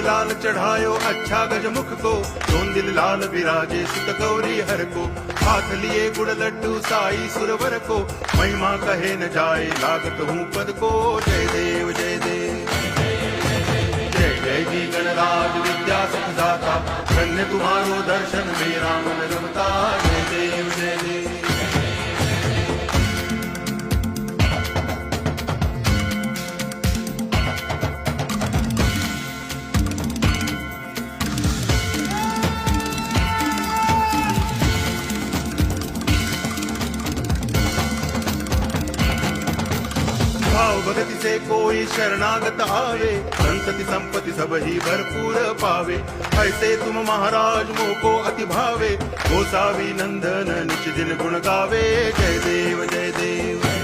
लाल चढ़ायो अच्छा गजमुख को, दोन दिल लाल विराजे सुत गौरी हर को, हाथ लिए गुड़ लड्डू साई सुरवर को, महिमा कहे न जाए लागत हूँ पद को। जय देव जय देव जय जय जी गणराज विद्या सुख दाता, धन्य तुम्हारो दर्शन मेरा मन रमता। जय देव जय देव भाव भगति से कोई शरणागत आवे, संतति संपत्ति सब ही भरपूर पावे। ऐसे तुम महाराज मोको अति भावे, गोसावी नंदन निच दिन गुण गावे। जय देव जय देव